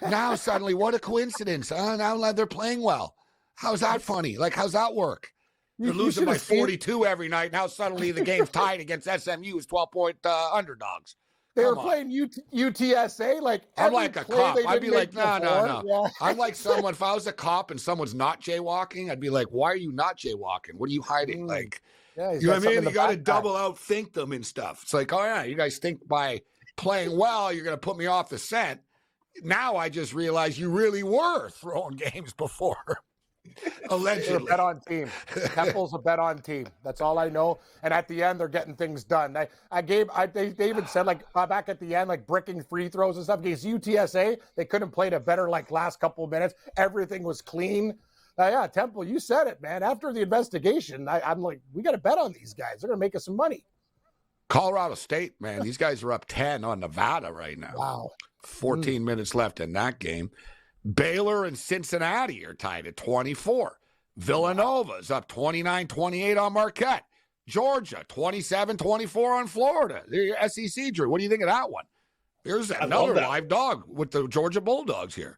now suddenly what a coincidence. Now they're playing well. How's that funny? Like, how's that work? They're losing by 42 every night. Now suddenly the game's tied against SMU as 12-point underdogs. They were playing UTSA. Like, I'm like a cop. I'd be like, no. Yeah. I'm like someone, if I was a cop and someone's not jaywalking, I'd be like, why are you not jaywalking? What are you hiding? Like, you know what I mean? You got to double outthink them and stuff. It's like, oh, yeah, you guys think by playing well, you're going to put me off the scent. Now I just realized you really were throwing games before. Allegedly. They're a bet on team. Temple's a bet on team. That's all I know. And at the end, they're getting things done. They even said back at the end, bricking free throws and stuff against UTSA. They couldn't play a better last couple of minutes. Everything was clean. Temple, you said it, man. After the investigation, I'm like, we got to bet on these guys. They're gonna make us some money. Colorado State, man, these guys are up 10 on Nevada right now. Wow. 14 minutes left in that game. Baylor and Cincinnati are tied at 24. Villanova's up 29-28 on Marquette. Georgia, 27-24 on Florida. The SEC, Drew. What do you think of that one? There's another live dog with the Georgia Bulldogs here.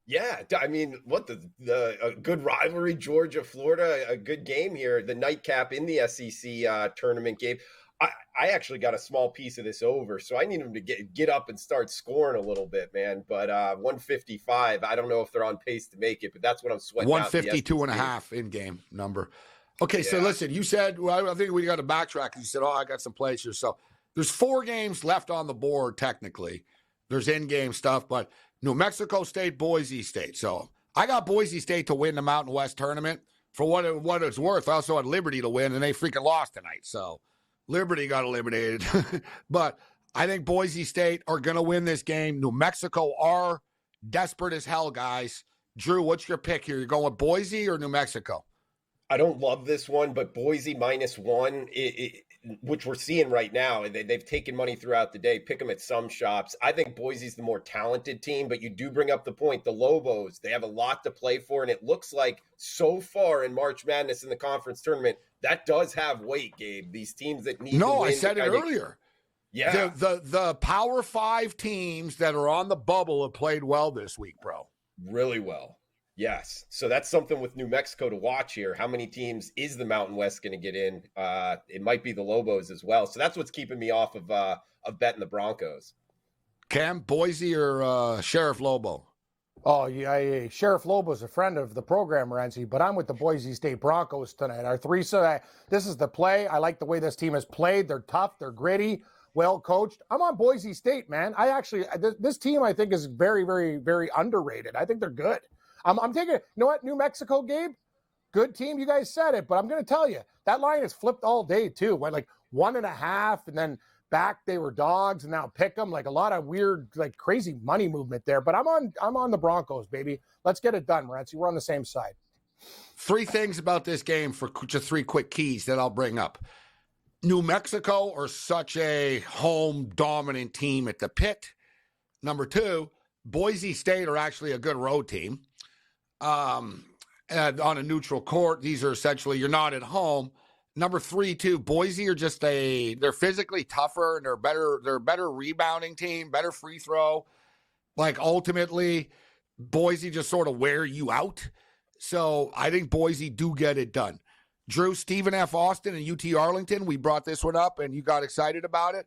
Yeah, I mean, a good rivalry, Georgia-Florida, a good game here. The nightcap in the SEC tournament game. I actually got a small piece of this over, so I need them to get up and start scoring a little bit, man. But 155, I don't know if they're on pace to make it, but that's what I'm sweating. 152.5 in-game number. Okay, so listen, you said, well, I think we got to backtrack. You said, I got some plays here. So there's 4 games left on the board, technically. There's in-game stuff, but New Mexico State, Boise State. So I got Boise State to win the Mountain West tournament. For what it's worth, I also had Liberty to win, and they freaking lost tonight. So Liberty got eliminated. But I think Boise State are going to win this game. New Mexico are desperate as hell, guys. Drew, what's your pick here? You're going with Boise or New Mexico? I don't love this one, but Boise -1, which we're seeing right now, they've taken money throughout the day. Pick them at some shops. I think Boise's the more talented team, but you do bring up the point. The Lobos, they have a lot to play for, and it looks like so far in March Madness in the conference tournament, that does have weight, Gabe. These teams that need to win. I said it earlier. Yeah. The Power 5 teams that are on the bubble have played well this week, bro. Really well. Yes. So that's something with New Mexico to watch here. How many teams is the Mountain West going to get in? It might be the Lobos as well. So that's what's keeping me off of betting the Broncos. Cam, Boise or Sheriff Lobo? Oh, yeah. Sheriff Lobo's a friend of the program, Morency, but I'm with the Boise State Broncos tonight. Our three, this is the play. I like the way this team has played. They're tough. They're gritty, well coached. I'm on Boise State, man. This team, I think, is very, very, very underrated. I think they're good. I'm taking it. You know what? New Mexico, Gabe, good team. You guys said it, but I'm going to tell you, that line has flipped all day, too. Went 1.5, and then back they were dogs, and now pick them. A lot of weird, crazy money movement there. But I'm on the Broncos, baby. Let's get it done, Morency. We're on the same side. 3 things about this game for just 3 quick keys that I'll bring up. New Mexico are such a home dominant team at the Pit. Number 2, Boise State are actually a good road team. And on a neutral court, these are essentially, you're not at home. Number 3, too, Boise are just they're physically tougher and they're better rebounding team, better free throw. Like ultimately, Boise just sort of wear you out. So I think Boise do get it done. Drew, Stephen F. Austin and UT Arlington, we brought this one up and you got excited about it.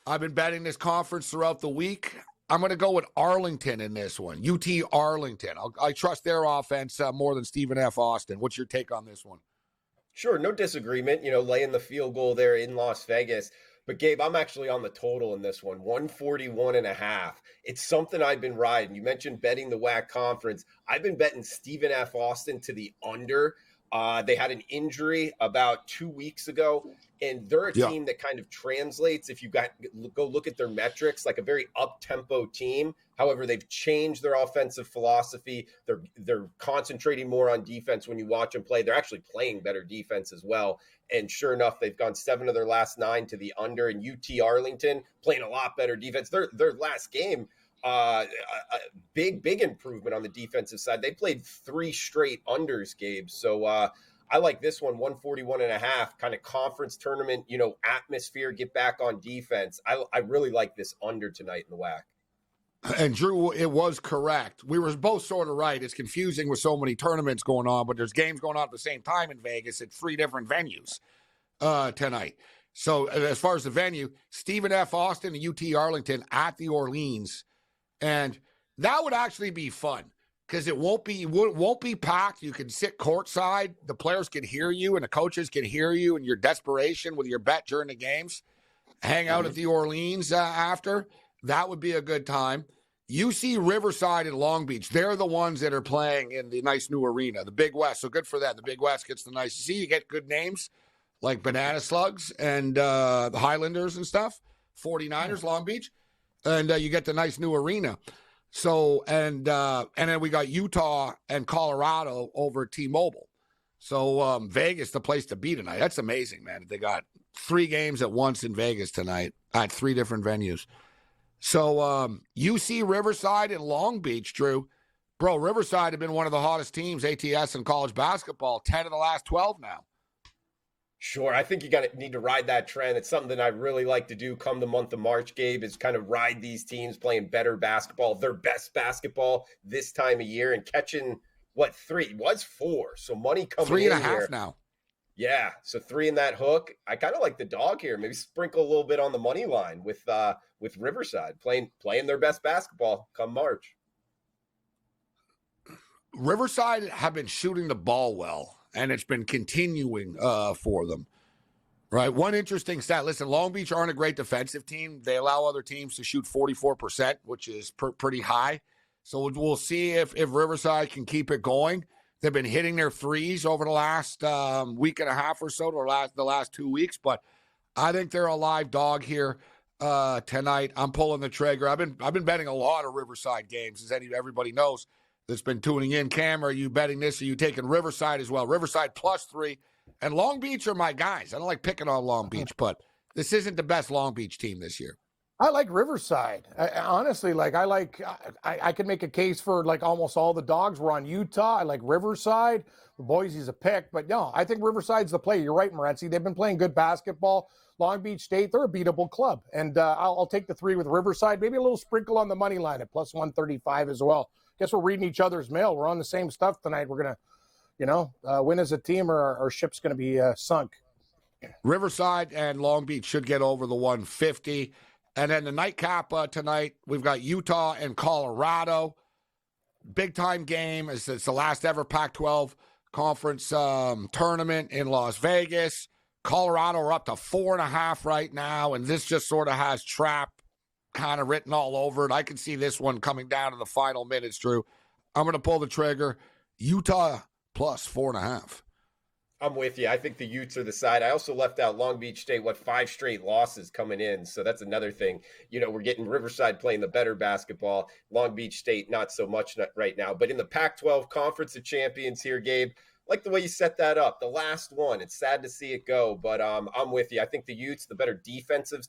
I've been betting this conference throughout the week. I'm going to go with Arlington in this one. UT Arlington. I trust their offense more than Stephen F. Austin. What's your take on this one? Sure, no disagreement, laying the field goal there in Las Vegas. But Gabe, I'm actually on the total in this one, 141.5. It's something I've been riding. You mentioned betting the WAC conference. I've been betting Stephen F. Austin to the under. They had an injury about 2 weeks ago, and they're a team that kind of translates, if you go look at their metrics, like a very up-tempo team. However, they've changed their offensive philosophy. They're concentrating more on defense when you watch them play. They're actually playing better defense as well. And sure enough, they've gone 7 of their last 9 to the under. And UT Arlington playing a lot better defense. Their last game, a big improvement on the defensive side. They played 3 straight unders, Gabe. So I like this one, 141.5, kind of conference tournament, atmosphere, get back on defense. I really like this under tonight in the WAC. And Drew, it was correct. We were both sort of right. It's confusing with so many tournaments going on, but there's games going on at the same time in Vegas at 3 different venues tonight. So as far as the venue, Stephen F. Austin and UT Arlington at the Orleans. And that would actually be fun because it won't be packed. You can sit courtside. The players can hear you and the coaches can hear you and your desperation with your bet during the games. Hang out at the Orleans after. That would be a good time. UC Riverside and Long Beach, they're the ones that are playing in the nice new arena, the Big West. So good for that. The Big West gets the nice. You get good names like Banana Slugs and the Highlanders and stuff, 49ers, Long Beach. And you get the nice new arena. So, and then we got Utah and Colorado over at T-Mobile. So Vegas, the place to be tonight. That's amazing, man. They got 3 games at once in Vegas tonight at 3 different venues. So UC Riverside and Long Beach, Drew. Bro, Riverside have been one of the hottest teams, ATS, in college basketball, 10 of the last 12 now. Sure. I think you need to ride that trend. It's something that I really like to do come the month of March, Gabe, is kind of ride these teams playing better basketball, their best basketball this time of year, and catching, 3? It was 4. So money coming in 3.5 here. now. Yeah, so 3 in that hook. I kind of like the dog here. Maybe sprinkle a little bit on the money line with Riverside playing their best basketball come March. Riverside have been shooting the ball well, and it's been continuing for them. Right. One interesting stat. Listen, Long Beach aren't a great defensive team. They allow other teams to shoot 44%, which is pretty high. So we'll see if Riverside can keep it going. They've been hitting their threes over the last week and a half or so, the last 2 weeks. But I think they're a live dog here tonight. I'm pulling the trigger. I've been betting a lot of Riverside games, as everybody knows that's been tuning in. Cam, are you betting this? Are you taking Riverside as well? Riverside +3. And Long Beach are my guys. I don't like picking on Long Beach, but this isn't the best Long Beach team this year. I like Riverside. Honestly, I can make a case for almost all the dogs were on Utah. I like Riverside. Boise's a pick, but no, I think Riverside's the play. You're right, Morency. They've been playing good basketball. Long Beach State, they're a beatable club. And I'll take the 3 with Riverside. Maybe a little sprinkle on the money line at +135 as well. Guess we're reading each other's mail. We're on the same stuff tonight. We're going to, win as a team or our ship's going to be sunk. Riverside and Long Beach should get over the 150. And then the nightcap tonight, we've got Utah and Colorado. Big-time game. It's the last ever Pac-12 conference tournament in Las Vegas. Colorado are up to 4.5 right now, and this just sort of has trap kind of written all over it. I can see this one coming down to the final minutes, Drew. I'm going to pull the trigger. Utah +4.5. I'm with you. I think the Utes are the side. I also left out Long Beach State, 5 straight losses coming in. So that's another thing. We're getting Riverside playing the better basketball. Long Beach State, not so much right now. But in the Pac-12 Conference of Champions here, Gabe, like the way you set that up. The last one, it's sad to see it go, but I'm with you. I think the Utes, the better defensive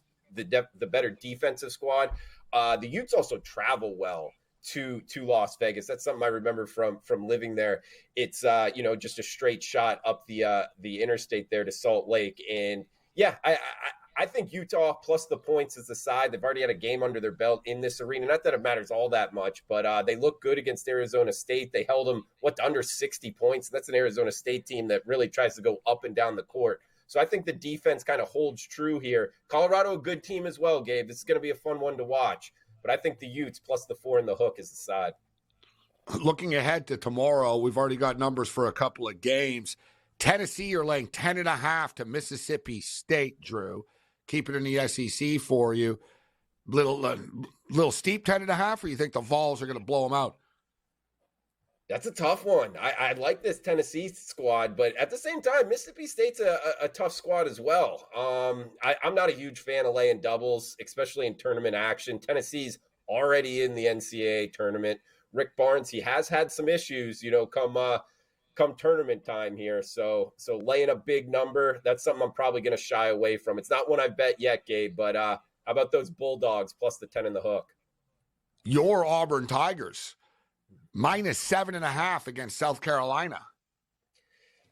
squad. The Utes also travel well to Las Vegas. That's something I remember from living there. It's just a straight shot up the interstate there to Salt Lake, and yeah, I think Utah plus the points is the side. They've already had a game under their belt in this arena. Not that it matters all that much, but they look good against Arizona State. They held them, under 60 points. That's an Arizona State team that really tries to go up and down the court. So I think the defense kind of holds true here. Colorado, a good team as well, Gabe. This is going to be a fun one to watch. But I think the Utes plus the 4 in the hook is the side. Looking ahead to tomorrow, we've already got numbers for a couple of games. Tennessee are laying 10.5 to Mississippi State, Drew. Keep it in the SEC for you. Little steep 10.5, or you think the Vols are going to blow them out? That's a tough one. I like this Tennessee squad, but at the same time, Mississippi State's a tough squad as well. I'm not a huge fan of laying doubles, especially in tournament action. Tennessee's already in the NCAA tournament. Rick Barnes, he has had some issues, come tournament time here. So laying a big number, that's something I'm probably going to shy away from. It's not one I've bet yet, Gabe, but how about those Bulldogs plus the 10 in the hook? Your Auburn Tigers, -7.5 against South Carolina.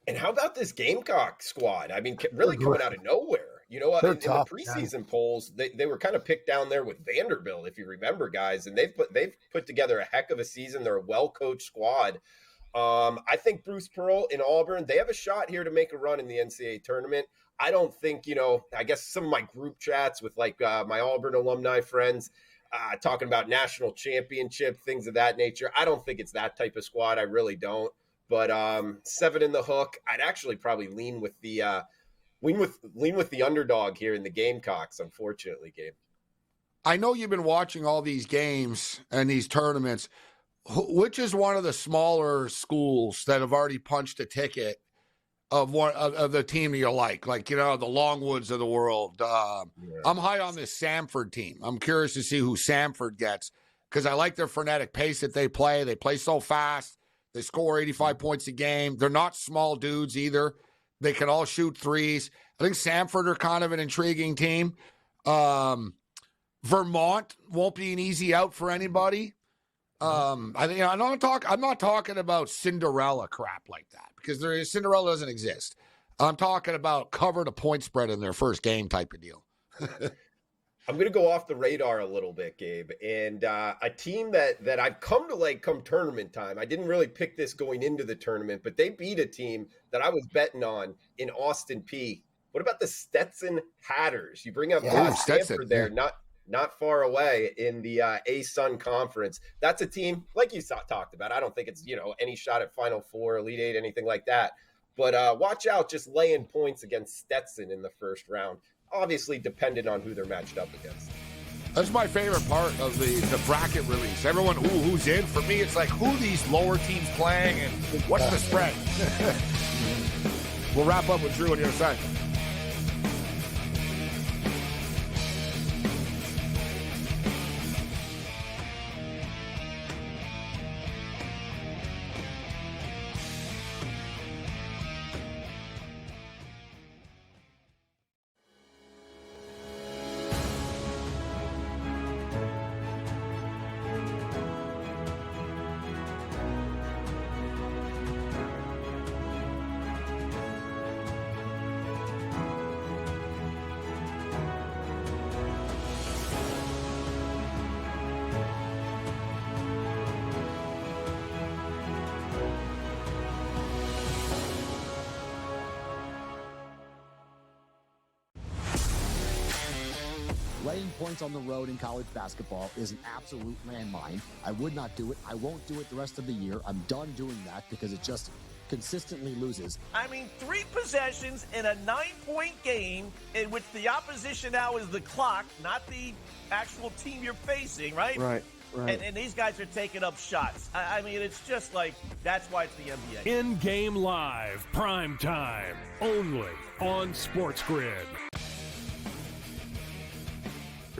And how about this Gamecock squad? I mean, really coming out of nowhere. In the preseason polls, they were kind of picked down there with Vanderbilt, if you remember, guys. And they've put together a heck of a season. They're a well-coached squad. I think Bruce Pearl in Auburn, they have a shot here to make a run in the NCAA tournament. I don't think, I guess some of my group chats with my Auburn alumni friends talking about national championship, things of that nature. I don't think it's that type of squad. I really don't. But 7 in the hook, I'd actually probably lean with the underdog here in the Gamecocks, unfortunately, Gabe. I know you've been watching all these games and these tournaments. Which is one of the smaller schools that have already punched a ticket of one of the team you like the Longwoods of the world? I'm high on this Samford team. I'm curious to see who Samford gets because I like their frenetic pace that they play. They play so fast. They score 85 points a game. They're not small dudes either. They can all shoot threes. I think Samford are kind of an intriguing team. Vermont won't be an easy out for anybody. I'm not talking about Cinderella crap like that because Cinderella doesn't exist. I'm talking about cover the point spread in their first game type of deal. I'm going to go off the radar a little bit, Gabe, and a team that I've come to like come tournament time. I didn't really pick this going into the tournament, but they beat a team that I was betting on in Austin Peay. What about the Stetson Hatters? You bring up Stanford there, not far away in the A-Sun Conference. That's a team, like you talked about. I don't think it's, any shot at Final Four, Elite Eight, anything like that. But watch out just laying points against Stetson in the first round. Obviously dependent on who they're matched up against. That's my favorite part of the bracket release. Everyone, who's in? For me, it's like, who these lower teams playing and what's the spread? We'll wrap up with Drew on the other side. Laying points on the road in college basketball is an absolute landmine. I would not do it. I won't do it the rest of the year. I'm done doing that because it just consistently loses. I mean, 3 possessions in a 9-point game in which the opposition now is the clock, not the actual team you're facing, right? Right. And these guys are taking up shots. I mean, it's just like, that's why it's the NBA. In-game live, prime time, only on SportsGrid.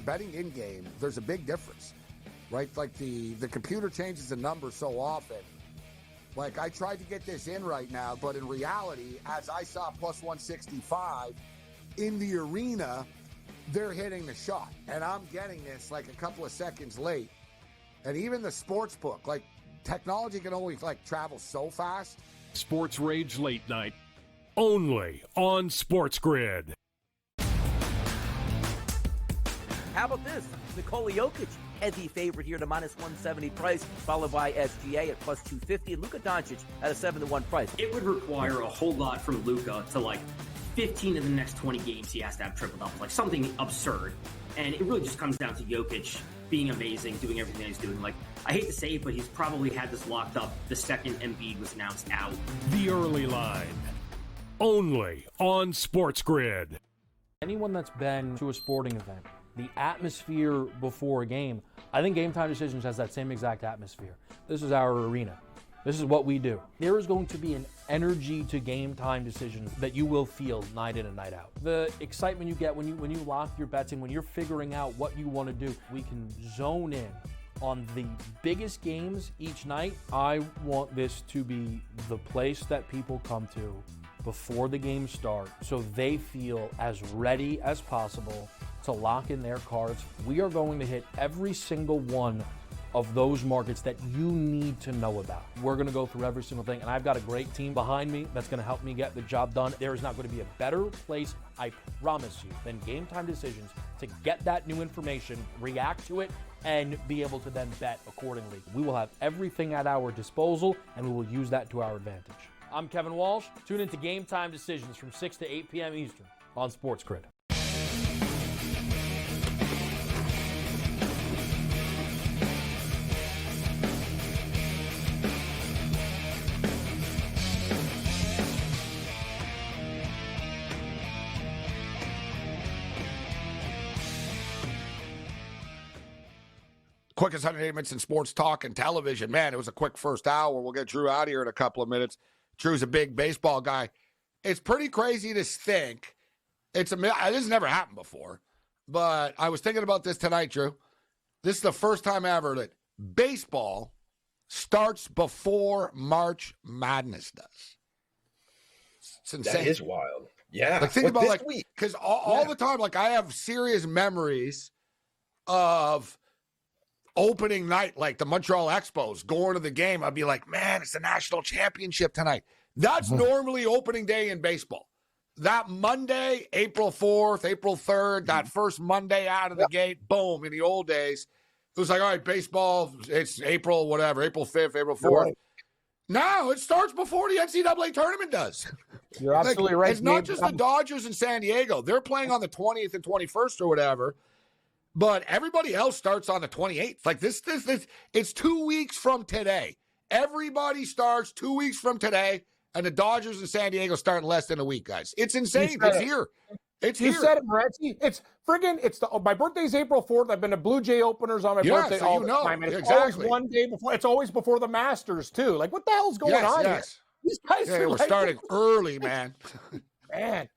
Betting in-game, there's a big difference, right? Like the computer changes the number so often. Like, I tried to get this in right now, but in reality, as I saw plus 165 in the arena, they're hitting the shot. And I'm getting this like a couple of seconds late. And even the sports book, like, technology can only like travel so fast. SportsRage Late Night, only on SportsGrid. How about this? Nikola Jokic, heavy favorite here to minus 170 price, followed by SGA at plus 250, and Luka Doncic at a 7-1 price. It would require a whole lot from Luka to like 15 of the next 20 games he has to have triple doubles, like something absurd. And it really just comes down to Jokic being amazing, doing everything he's doing. Like, I hate to say it, but he's probably had this locked up the second Embiid was announced out. The early line, only on SportsGrid. Anyone that's been to a sporting event, the atmosphere before a game, I think Game Time Decisions has that same exact atmosphere. This is our arena. This is what we do. There is going to be an energy to Game Time Decisions that you will feel night in and night out. The excitement you get when you lock your bets in, when you're figuring out what you want to do, we can zone in on the biggest games each night. I want this to be the place that people come to before the games start so they feel as ready as possible to lock in their cards. We are going to hit every single one of those markets that you need to know about. We're going to go through every single thing, and I've got a great team behind me that's going to help me get the job done. There is not going to be a better place, I promise you, than Game Time Decisions to get that new information, react to it, and be able to then bet accordingly. We will have everything at our disposal, and we will use that to our advantage. I'm Kevin Walsh. Tune into Game Time Decisions from 6 to 8 p.m. Eastern on SportsGrid. Quickest 180 minutes in sports talk and television. Man, it was a quick first hour. We'll get Drew out of here in a couple of minutes. Drew's a big baseball guy. It's pretty crazy to think. This has never happened before, but I was thinking about this tonight, Drew. This is the first time ever that baseball starts before March Madness does. It's insane. That is wild. Yeah. Like, think about, like, because all the time, like, I have serious memories of opening night, like the Montreal Expos, going to the game. I'd be like, man, it's the national championship tonight. That's normally opening day in baseball. That Monday, April 4th, April 3rd, that first Monday out of the gate, boom, in the old days, it was like, all right, baseball, it's April, whatever, April 5th, April 4th. Right. Now it starts before the NCAA tournament does. You're absolutely right. It's not just the Dodgers in San Diego. They're playing on the 20th and 21st or whatever. But everybody else starts on the 28th. Like this, it's 2 weeks from today. Everybody starts 2 weeks from today, and the Dodgers in San Diego start in less than a week, guys. It's insane. It's here. It's here. You said it, Morency. It's friggin', my birthday's April 4th. I've been to Blue Jay openers on my birthday so all the time. And it's always one day before. It's always before the Masters, too. Like, what the hell's going on here? These guys we're starting early, man. Man.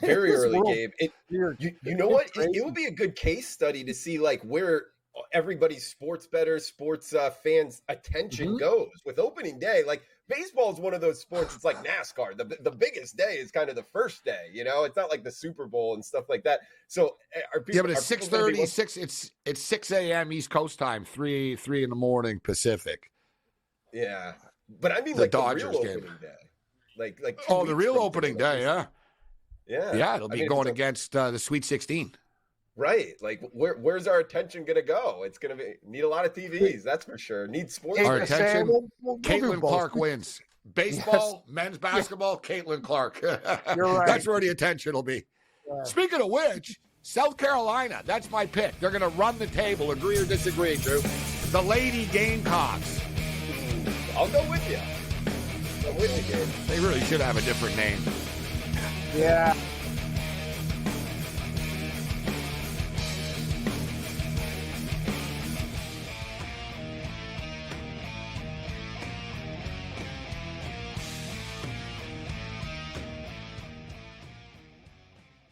Very early, Gabe. You know what? It would be a good case study to see like where everybody's sports bettors, sports fans' attention goes with opening day. Like baseball is one of those sports. It's like NASCAR. The biggest day is kind of the first day. You know, it's not like the Super Bowl and stuff like that. So are people? Yeah, but it's 6:30. It's 6 a.m. East Coast time. 3 in the morning Pacific. Yeah, but I mean the like Dodgers the real game. opening day. Like the real opening day. Yeah. Yeah, it'll be going against the Sweet 16. Right. Like, where's our attention going to go? It's going to need a lot of TVs, that's for sure. Need sports. Our attention, Caitlin Clark wins. Baseball, men's basketball, Caitlin Clark. You're right. That's where the attention will be. Yeah. Speaking of which, South Carolina, that's my pick. They're going to run the table. Agree or disagree, Drew? The Lady Gamecocks. I'll go with you. They really should have a different name. Yeah.